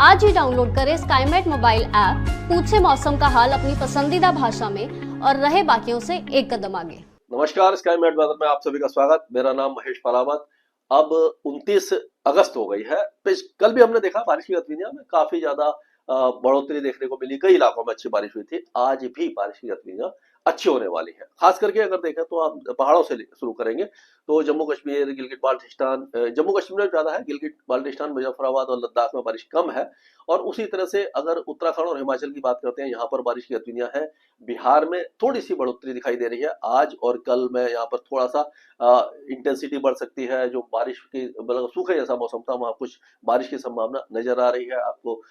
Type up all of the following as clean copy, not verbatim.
आज ही डाउनलोड करें Skymet mobile app, पूछे मौसम का हाल अपनी पसंदीदा भाषा में और रहे बाकियों से एक कदम आगे। नमस्कार, स्काईमेट वेदर में आप सभी का स्वागत। मेरा नाम महेश परावत। अब 29 अगस्त हो गई है। कल भी हमने देखा बारिश की गतिविधियां में काफी ज्यादा बढ़ोतरी देखने को मिली। कई इलाकों में अच्छी बारिश हुई थी। आज भी बारिश की गतिविधियां अच्छी होने वाली है। खास करके अगर देखें तो आप पहाड़ों से शुरू करेंगे तो जम्मू कश्मीर, गिलगित बाल्टिस्तान, जम्मू कश्मीर में ज्यादा है, गिलगित बाल्टिस्तान, मुजफ्फराबाद और लद्दाख में बारिश कम है। और उसी तरह से अगर उत्तराखंड और हिमाचल की बात करते हैं, यहाँ पर बारिश की गतिविधियां हैं। बिहार में थोड़ी सी बढ़ोतरी दिखाई दे रही है। आज और कल में यहाँ पर थोड़ा सा इंटेंसिटी बढ़ सकती है। जो बारिश की मतलब सूखे जैसा मौसम था, वहां कुछ बारिश की संभावना नजर आ रही है आपको।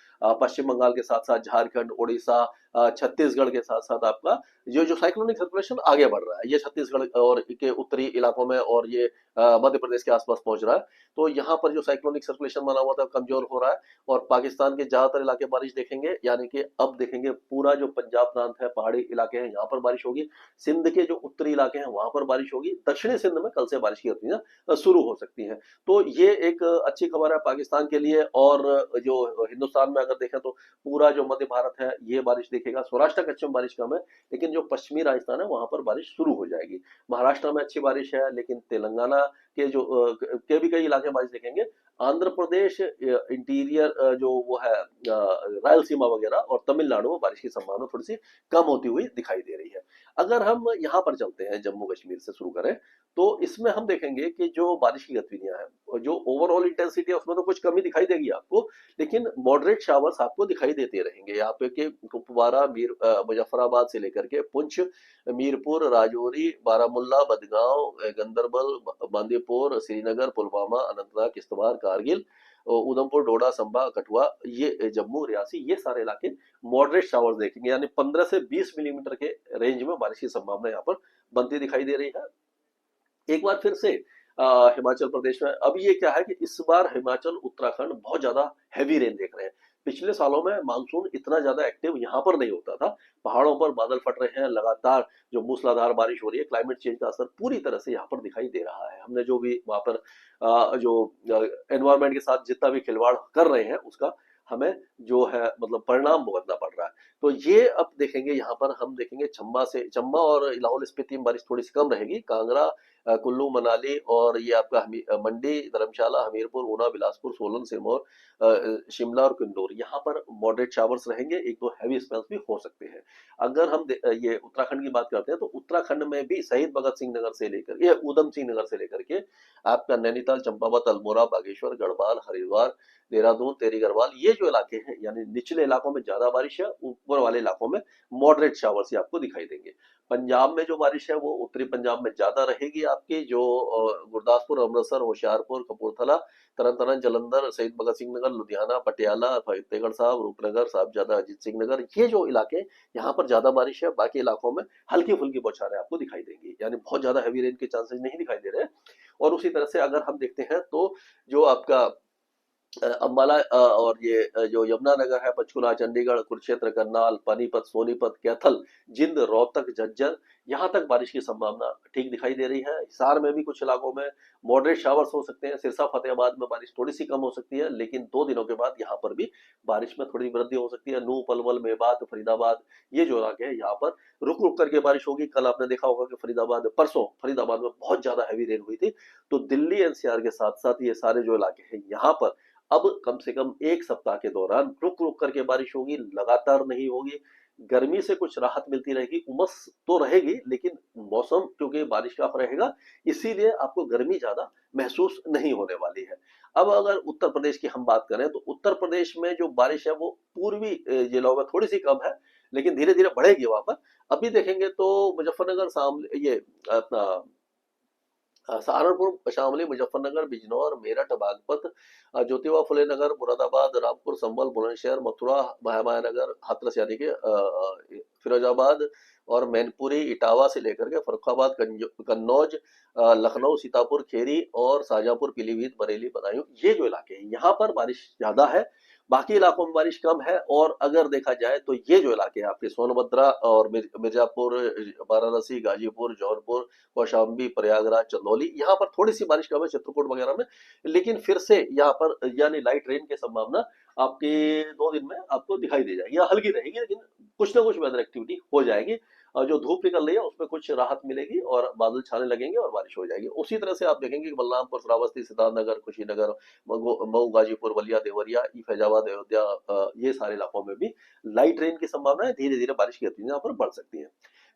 पश्चिम बंगाल के साथ साथ झारखंड, उड़ीसा, छत्तीसगढ़ के साथ साथ आपका जो साइक्लोनिक सर्कुलेशन आगे बढ़ रहा है, ये छत्तीसगढ़ और के उत्तरी इलाकों में और ये मध्य प्रदेश के आसपास पहुंच रहा है। तो यहाँ पर जो साइक्लोनिक सर्कुलेशन बना हुआ था कमजोर हो रहा है और पाकिस्तान के ज्यादातर इलाके बारिश देखेंगे। यानी कि अब देखेंगे पूरा जो पंजाब प्रांत है, पहाड़ी इलाके हैं, यहाँ पर बारिश होगी। सिंध के जो उत्तरी इलाके हैं वहां पर बारिश होगी। दक्षिणी सिंध में कल से बारिश की गतिविधियां शुरू हो सकती हैं। तो ये एक अच्छी खबर है पाकिस्तान के लिए। और जो हिंदुस्तान में अगर देखें तो पूरा जो मध्य भारत है ये बारिश देखेगा। सौराष्ट्र कच्छ में बारिश कम है, लेकिन जो पश्चिमी राजस्थान है वहां पर बारिश शुरू हो जाएगी। महाराष्ट्र में अच्छी बारिश है, लेकिन तेलंगाना के जो के भी कई इलाके बारिश देखेंगे। आंध्र प्रदेश, इंटीरियर जो वो है रायलसीमा वगैरह और तमिलनाडु में बारिश की संभावना थोड़ी सी कम होती हुई दिखाई दे रही है। अगर हम यहाँ पर चलते हैं, जम्मू कश्मीर से शुरू करें, तो इसमें हम देखेंगे कि जो बारिश की गतिविधियां हैं, जो ओवरऑल इंटेंसिटी है उसमें तो कुछ कमी दिखाई देगी आपको, लेकिन मॉडरेट शावर्स आपको दिखाई देते रहेंगे। यहाँ पे के कुपवारा, मुजफ्फराबाद से लेकर के पुंछ, मीरपुर, राजौरी, बारामुल्ला, बदगांव, गंदरबल, बांदीपुर, श्रीनगर, पुलवामा, अनंतनाग, किश्तवाड़, कारगिल, उधमपुर, डोडा, संभा, कठुआ, ये जम्मू, रियासी, ये सारे इलाके मॉडरेट शावर्स देखेंगे। यानी 15 से 20 मिलीमीटर के रेंज में बारिश की संभावना यहाँ पर बनती दिखाई दे रही है। एक बार फिर से हिमाचल प्रदेश में अब ये क्या है कि इस बार हिमाचल, उत्तराखंड बहुत ज्यादा हैवी रेन देख रहे हैं। पिछले सालों में मानसून इतना ज्यादा एक्टिव यहाँ पर नहीं होता था। पहाड़ों पर बादल फट रहे हैं, लगातार जो मूसलाधार बारिश हो रही है, क्लाइमेट चेंज का असर पूरी तरह से यहाँ पर दिखाई दे रहा है। हमने जो भी वहां पर जो एनवायरमेंट के साथ जितना भी खिलवाड़ कर रहे हैं उसका हमें जो है मतलब परिणाम भुगतना पड़ रहा है। तो ये अब देखेंगे, यहाँ पर हम देखेंगे चंबा और लाहौल स्पीति में बारिश थोड़ी सी कम रहेगी। कांगड़ा, कुल्लू, मनाली और ये आपका मंडी, धर्मशाला, हमीरपुर, ऊना, बिलासपुर, सोलन, सिरमौर, शिमला और किन्नौर, यहाँ पर मॉडरेट शावर्स रहेंगे। एक दो हैवी स्पेल्स भी हो सकते हैं। अगर हम ये उत्तराखंड की बात करते हैं तो उत्तराखंड में भी शहीद भगत सिंह नगर से लेकर ये ऊधम सिंह नगर से लेकर के आपका नैनीताल, चंपावत, अल्मोड़ा, बागेश्वर, गढ़वाल, हरिद्वार, देहरादून, टेहरी गढ़वाल, ये जो इलाके हैं, यानी निचले इलाकों में ज्यादा बारिश है, ऊपर वाले इलाकों में मॉडरेट शावर्स ही आपको दिखाई देंगे। पंजाब में जो बारिश है वो उत्तरी पंजाब में ज्यादा रहेगी आपकी। जो गुरदासपुर, अमृतसर, होशियारपुर, कपूरथला, तरन तारण, जालंधर, शहीद भगत सिंह नगर, लुधियाना, पटियाला, फतेहगढ़ साहब, रूपनगर, साहिबजादा अजीत सिंह नगर, ये जो इलाके यहाँ पर ज्यादा बारिश है। बाकी इलाकों में हल्की फुल्की बौछारें आपको दिखाई देंगी, यानी बहुत ज्यादा हैवी रेन के चांसेस नहीं दिखाई दे रहे हैं। और उसी तरह से अगर हम देखते हैं तो जो आपका अंबाला और ये जो यमुनानगर है, पंचकुला, चंडीगढ़, कुरुक्षेत्र, करनाल, पानीपत, सोनीपत, कैथल, जिंद, रोहतक, झज्जर, यहाँ तक बारिश की संभावना ठीक दिखाई दे रही है। हिसार में भी कुछ इलाकों में मॉडरेट शावर्स हो सकते हैं। सिरसा, फतेहाबाद में बारिश थोड़ी सी कम हो सकती है, लेकिन 2 दिनों के बाद यहाँ पर भी बारिश में थोड़ी वृद्धि हो सकती है। नूह, पलवल, मेवात, फरीदाबाद, ये जो इलाके हैं यहाँ पर रुक रुक करके बारिश होगी। कल आपने देखा होगा कि परसों फरीदाबाद में बहुत ज्यादा हैवी रेन हुई थी। तो दिल्ली एनसीआर के साथ साथ ये सारे जो इलाके हैं यहाँ पर अब कम से कम एक सप्ताह के दौरान रुक रुक करके बारिश होगी, लगातार नहीं होगी। गर्मी से कुछ राहत मिलती रहेगी, उमस तो रहेगी, लेकिन मौसम क्योंकि बारिश का रहेगा, इसीलिए आपको गर्मी ज्यादा महसूस नहीं होने वाली है। अब अगर उत्तर प्रदेश की हम बात करें तो उत्तर प्रदेश में जो बारिश है वो पूर्वी जिलों में थोड़ी सी कम है, लेकिन धीरे धीरे बढ़ेगी वहां पर। अभी देखेंगे तो मुजफ्फरनगर, ये अपना सहारनपुर, शामली, मुजफ्फरनगर, बिजनौर, मेरठ, बागपत, ज्योतिबा फुले नगर, मुरादाबाद, रामपुर, संभल, बुलंदशहर, मथुरा, महामायानगर, हाथरस यानी कि फिरोजाबाद और मैनपुरी, इटावा से लेकर के फर्रुखाबाद, कन्नौज, लखनऊ, सीतापुर, खेरी और शाहजहांपुर, पीलीभीत, बरेली, बदायूं, ये जो इलाके हैं यहाँ पर बारिश ज्यादा है। बाकी इलाकों में बारिश कम है। और अगर देखा जाए तो ये जो इलाके हैं आपके सोनभद्रा और मिर्जापुर, वाराणसी, गाजीपुर, जौनपुर, कौशाम्बी, प्रयागराज, चंदौली, यहाँ पर थोड़ी सी बारिश कम है, चित्रकूट वगैरह में। लेकिन फिर से यहाँ पर यानी लाइट रेन की संभावना आपके 2 दिन में आपको दिखाई दे जाएगी, या हल्की रहेगी, लेकिन कुछ ना कुछ वेदर एक्टिविटी हो जाएगी। और जो धूप निकल रही है उसमें कुछ राहत मिलेगी और बादल छाने लगेंगे और बारिश हो जाएगी। उसी तरह से आप देखेंगे कि बलरामपुर, श्रावस्ती, सिद्धार्थनगर, कुशीनगर, मऊ, गाजीपुर, बलिया, देवरिया, फैजाबाद, अयोध्या, ये सारे इलाकों में भी लाइट रेन की संभावना है। धीरे धीरे बारिश की गतिविधियां यहाँ पर बढ़ सकती है।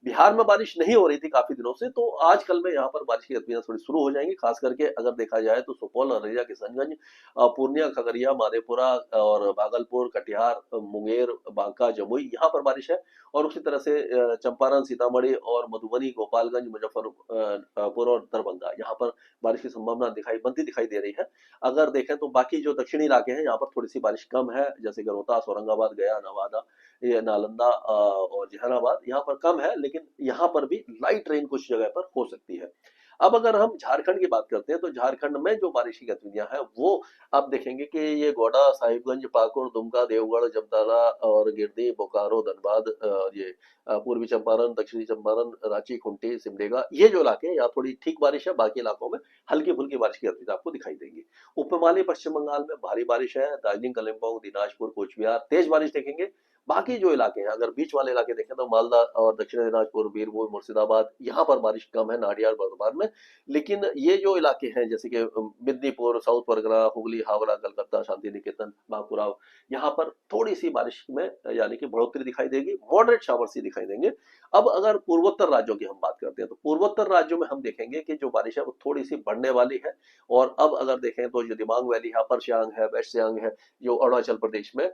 बिहार में बारिश नहीं हो रही थी काफी दिनों से, तो आज कल में यहाँ पर बारिश की गतिविधियां थोड़ी शुरू हो जाएंगी। खास करके अगर देखा जाए तो सुपौल, अररिया, किशनगंज, पूर्णिया, खगड़िया, मधेपुरा और भागलपुर, कटिहार, मुंगेर, बांका, जमुई, यहाँ पर बारिश है। और उसी तरह से चंपारण, सीतामढ़ी और मधुबनी, गोपालगंज, मुजफ्फरपुर और दरभंगा, यहाँ पर बारिश की संभावना बनती दिखाई दे रही है। अगर देखें तो बाकी जो दक्षिणी इलाके हैं यहाँ पर थोड़ी सी बारिश कम है, जैसे कि रोहतास, औरंगाबाद, गया, नवादा, ये नालंदा और जहानाबाद, यहाँ पर कम है। लेकिन यहाँ पर भी लाइट रेन कुछ जगह पर हो सकती है। अब अगर हम झारखंड की बात करते हैं तो झारखंड में जो बारिश की गतिविधियां हैं वो आप देखेंगे कि ये गोड्डा, साहिबगंज, पाकुड़, दुमका, देवगढ़, जमतारा और गिरडी, बोकारो, धनबाद, ये पूर्वी चंपारण, दक्षिणी चंपारण, रांची, खूंटी, सिमडेगा, ये जो इलाके हैं यहाँ थोड़ी ठीक बारिश है। बाकी इलाकों में हल्की फुल्की बारिश की गतिविधि आपको दिखाई देगी। उप हिमालय पश्चिम बंगाल में भारी बारिश है। दार्जिलिंग, कालिम्पोंग, दिनाजपुर, कोचबिहार तेज बारिश देखेंगे। बाकी जो इलाके हैं, अगर बीच वाले इलाके देखें तो मालदा और दक्षिण दिनाजपुर, बीरभूम, मुर्शिदाबाद, यहाँ पर बारिश कम है, नाडियार, बर्धमान में। लेकिन ये जो इलाके हैं जैसे कि मिदनीपुर, साउथ परगना, हुगली, हावड़ा, कलकत्ता, शांति निकेतन, बांकुरा, यहाँ पर थोड़ी सी बारिश में यानी कि बढ़ोतरी दिखाई देगी, मॉडरेट शावर सी दिखाई देंगे। अब अगर पूर्वोत्तर राज्यों की हम बात करते हैं तो पूर्वोत्तर राज्यों में हम देखेंगे कि जो बारिश है वो थोड़ी सी बढ़ने वाली है। और अब अगर देखें तो जो दिबांग वैली है, अपर सियांग है, वेस्ट सियांग है, जो अरुणाचल प्रदेश में,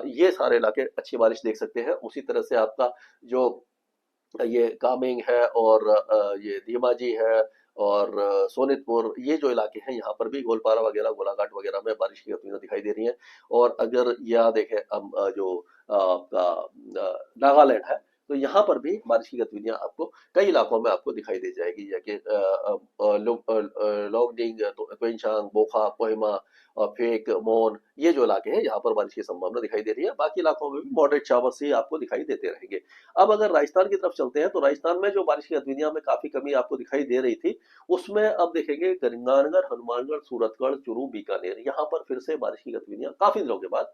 ये सारे इलाके अच्छी बारिश देख सकते हैं। उसी तरह से आपका जो ये कामेंग है और ये धेमाजी है और सोनितपुर, ये जो इलाके हैं यहाँ पर भी गोलपारा वगैरह, गोलाघाट वगैरह में बारिश की गतिविधियां दिखाई दे रही हैं। और अगर यह देखें हम जो आपका नागालैंड है तो यहाँ पर भी बारिश की गतिविधियां आपको कई इलाकों में आपको दिखाई दे जाएगी, जैसे लोंगडिंग, क्वेंशांग, बोखा, कोहिमा, फेक, मोन, ये जो इलाके हैं यहाँ पर बारिश की संभावना दिखाई दे रही है। बाकी इलाकों में भी मॉडरेट शावर्स ही आपको दिखाई देते रहेंगे। अब अगर राजस्थान की तरफ चलते हैं तो राजस्थान में जो बारिश की गतिविधियां में काफी कमी आपको दिखाई दे रही थी, उसमें अब देखेंगे गंगानगर, हनुमानगढ़, सूरतगढ़, चूरू, बीकानेर, यहाँ पर फिर से बारिश की गतिविधियां काफी दिनों के बाद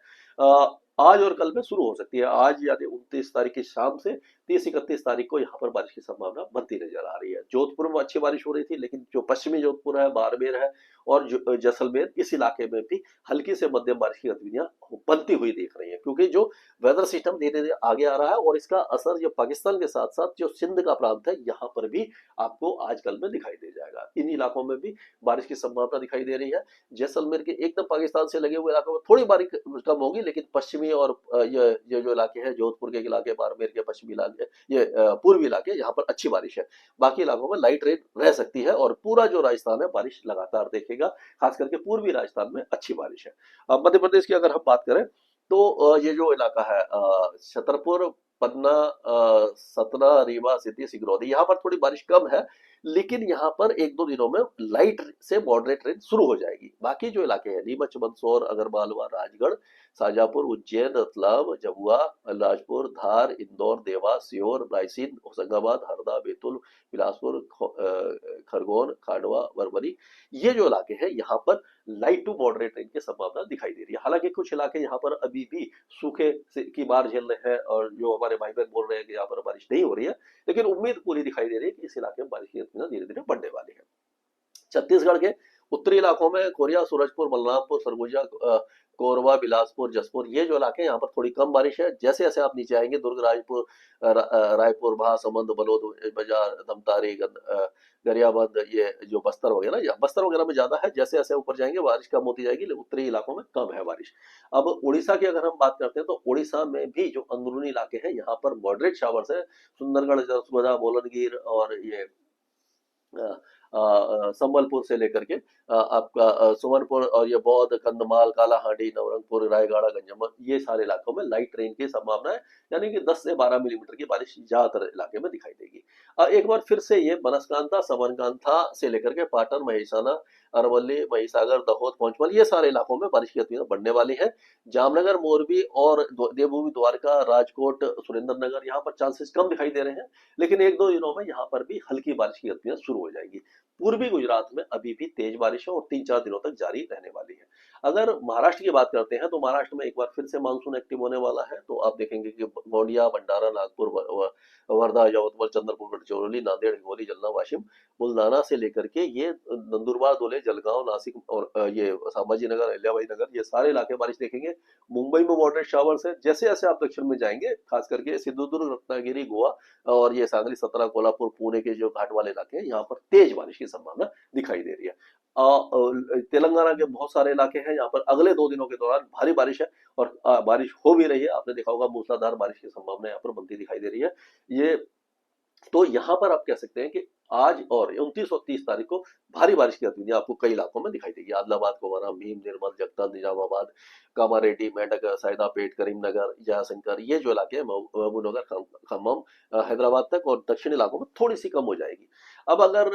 आज और कल में शुरू हो सकती है। आज यानी 29 तारीख की शाम से 30-31 तारीख को यहाँ पर बारिश की संभावना बनती नजर आ रही है। जोधपुर में अच्छी बारिश हो रही थी, लेकिन जो पश्चिमी जोधपुर है, बाड़मेर है और जैसलमेर, इस इलाके में भी हल्की से मध्यम बारिश की गतिविधियां बनती हुई दिख रही है, क्योंकि जो वेदर सिस्टम धीरे धीरे आगे आ रहा है और इसका असर जो पाकिस्तान के साथ साथ जो सिंध का प्रांत है यहाँ पर भी आपको आजकल में दिखाई दे जाएगा। इन इलाकों में भी बारिश की संभावना दिखाई दे रही है। जैसलमेर के एकदम पाकिस्तान से लगे हुए इलाकों में थोड़ी बारिश कम होगी, लेकिन पश्चिमी और ये जो इलाके हैं, जोधपुर के इलाके, बाड़मेर के पश्चिमी इलाके, ये पूर्वी इलाके, यहाँ पर अच्छी बारिश है। बाकी इलाकों में लाइट रेन रह सकती है और पूरा जो राजस्थान है बारिश लगातार देखेगा। खास करके पूर्वी राजस्थान में अच्छी बारिश है। मध्य प्रदेश की अगर हम बात करें तो ये जो इलाका है छतरपुर, पन्ना, सतना, रीवा, सिद्धि, सिंगरौली, यहाँ पर थोड़ी बारिश कम है, लेकिन यहाँ पर 1-2 दिनों में लाइट से मॉडरेट रेन शुरू हो जाएगी। बाकी जो इलाके हैं नीमच, मंदसौर, अगरमालवा, राजगढ़, शाजापुर, उज्जैन, रतलाम, झाबुआ, अलीराजपुर, धार, इंदौर, देवास, सीहोर, रायसेन, होशंगाबाद, हरदा, बैतूल, बिलासपुर, खरगोन, खांडवा, बरबरी, ये जो इलाके हैं यहाँ पर लाइट टू मॉडरेट रेन की संभावना दिखाई दे रही है। हालांकि कुछ इलाके यहाँ पर अभी भी सूखे की मार झेल रहे हैं और जो हमारे भाई बहन बोल रहे हैं कि यहाँ पर बारिश नहीं हो रही है, लेकिन उम्मीद पूरी दिखाई दे रही है कि इस इलाके में बारिश की गतिविधियां धीरे धीरे बढ़ने वाली है। छत्तीसगढ़ के उत्तरी इलाकों में कोरिया, सूरजपुर, बलरामपुर, सरगुजा, कोरबा, बिलासपुर, जसपुर, ये जो इलाके हैं यहाँ पर थोड़ी कम बारिश है। जैसे जैसे आप नीचे आएंगे दुर्ग, राजपुर, रायपुर, महासमुंद, बलौद बाजार, धमतारी, गरियाबंद, ये जो बस्तर वगैरह, या बस्तर वगैरह में ज्यादा है। जैसे जैसे ऊपर जाएंगे बारिश कम होती जाएगी, लेकिन उत्तरी इलाकों में कम है बारिश। अब उड़ीसा की अगर हम बात करते हैं तो उड़ीसा में भी जो अंदरूनी इलाके हैं यहाँ पर मॉडरेट शावर्स है। सुंदरगढ़, जसवदा, मोलनगीर और ये संबलपुर से लेकर के आपका सुमनपुर और ये बौद्ध, कंधमाल, कालाहांडी, नवरंगपुर, रायगढ़, गंजम, ये सारे इलाकों में लाइट रेन की संभावना है, यानी कि 10 से 12 मिलीमीटर की बारिश ज्यादातर इलाके में दिखाई देगी। एक बार फिर से ये बनसकांता, सबरकांठा से लेकर के पाटन, महेसाना, अरवली, महिसागर, दहोद, पहुंचमल, ये सारे इलाकों में बारिश की गतिविधियां बढ़ने वाली है। जामनगर, मोरबी और देवभूमि, द्वारका, राजकोट, सुरेंद्रनगर, यहाँ पर चांसेस कम दिखाई दे रहे हैं, लेकिन एक दो दिनों में यहाँ पर भी हल्की बारिश की गतिविधियां शुरू हो जाएगी। पूर्वी गुजरात में अभी भी तेज बारिश है और 3-4 दिनों तक जारी रहने वाली है। अगर महाराष्ट्र की बात करते हैं तो महाराष्ट्र में एक बार फिर से मानसून एक्टिव होने वाला है, तो आप देखेंगे कि गोंदिया, भंडारा, नागपुर, वर्धा, यवतमाल, चंद्रपुर, गडचिरोली, नांदेड़, हिंगोली, जालना, वाशिम, बुलढाना से लेकर के ये नंदुरबार, धुले, जलगांव, नासिक और ये संभाजीनगर, अहिल्याबाई नगर, ये सारे इलाके बारिश देखेंगे। मुंबई में मॉडरेट शावर्स है। जैसे जैसे आप दक्षिण में जाएंगे, खास करके सिंधुदुर्ग, रत्नागिरी, गोवा और ये सांगली, सतना, कोल्हापुर, पुणे के जो घाट वाले इलाके हैं, यहाँ पर तेज बारिश की संभावना दिखाई दे रही है। तेलंगाना के बहुत सारे इलाके हैं, यहाँ पर अगले 2 दिनों के दौरान भारी बारिश है और बारिश हो भी रही है। आपने देखा होगा मूसलाधार बारिश की संभावना यहाँ पर बनती दिखाई दे रही है। ये तो यहाँ पर आप कह सकते हैं कि आज और 29 और 30 तारीख को भारी बारिश की गतिविधियां आपको कई इलाकों में दिखाई देगी। आदिलाबाद, कोमारा, भीम, निर्मल, जगताल, निजामाबाद, कामारेड्डी, मेंढक, सैदापेट, करीमनगर, जयशंकर, ये जो इलाके हैं, महबूबनगर, खम्मम, हैदराबाद तक और दक्षिण इलाकों में थोड़ी सी कम हो जाएगी। अब अगर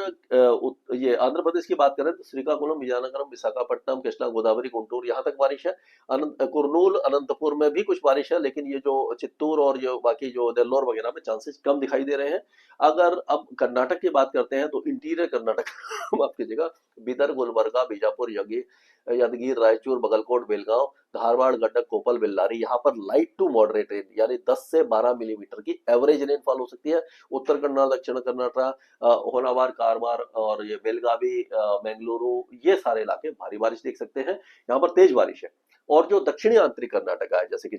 ये आंध्र प्रदेश की बात करें तो श्रीकाकुलम, विजयनगरम, विशाखापट्टनम, कृष्णा, गोदावरी, गुंटूर, यहाँ तक बारिश है। कुरनूल, अनंतपुर में भी कुछ बारिश है, लेकिन ये जो चित्तूर और जो बाकी जो नेल्लोर वगैरह में चांसेस कम दिखाई दे रहे हैं। अगर अब कर्नाटक की बात करते हैं तो इंटीरियर कर्नाटक माफ कीजिएगा, बीदर, गुलबर्गा, बीजापुर, यादगीर, रायचूर, बगलकोट, बेलगांव, धारवाड़, गंडक, कोपल, बेल्लारी, यहाँ पर लाइट टू मॉडरेट रेन यानी 10 से 12 मिलीमीटर की एवरेज रेनफॉल हो सकती है। उत्तर कन्नड़, दक्षिण कन्नड़, होनावर, कारवार और ये बेलगावी, बेंगलुरु, ये सारे इलाके भारी बारिश देख सकते हैं। यहाँ पर तेज बारिश है। और जो दक्षिणी आंतरिक कर्नाटक है, जैसे कि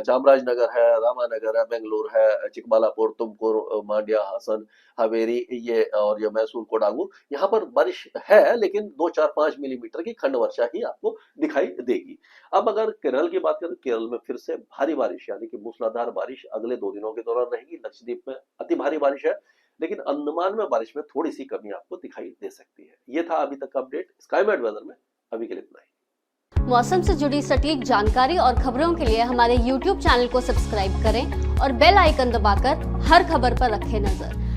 चामराजनगर है, रामानगर है, बेंगलुरु है, चिकबालापुर, तुमकुर, मांड्या, हासन, हावेरी, ये और ये मैसूर, कोडागू, यहाँ पर बारिश है, लेकिन 2-4-5 मिलीमीटर की खंड वर्षा ही आपको दिखाई देगी। अब अगर केरल की बात करें, केरल में फिर से भारी बारिश यानी कि मूसलाधार बारिश अगले 2 दिनों के दौरान रहेगी। लक्षद्वीप में अति भारी बारिश है, लेकिन अंडमान में बारिश में थोड़ी सी कमी आपको दिखाई दे सकती है। ये था अभी तक का अपडेट स्काईमेट वेदर में। अभी के लिए इतना ही। मौसम से जुड़ी सटीक जानकारी और खबरों के लिए हमारे YouTube चैनल को सब्सक्राइब करें और बेल आइकन दबाकर हर खबर पर रखें नजर।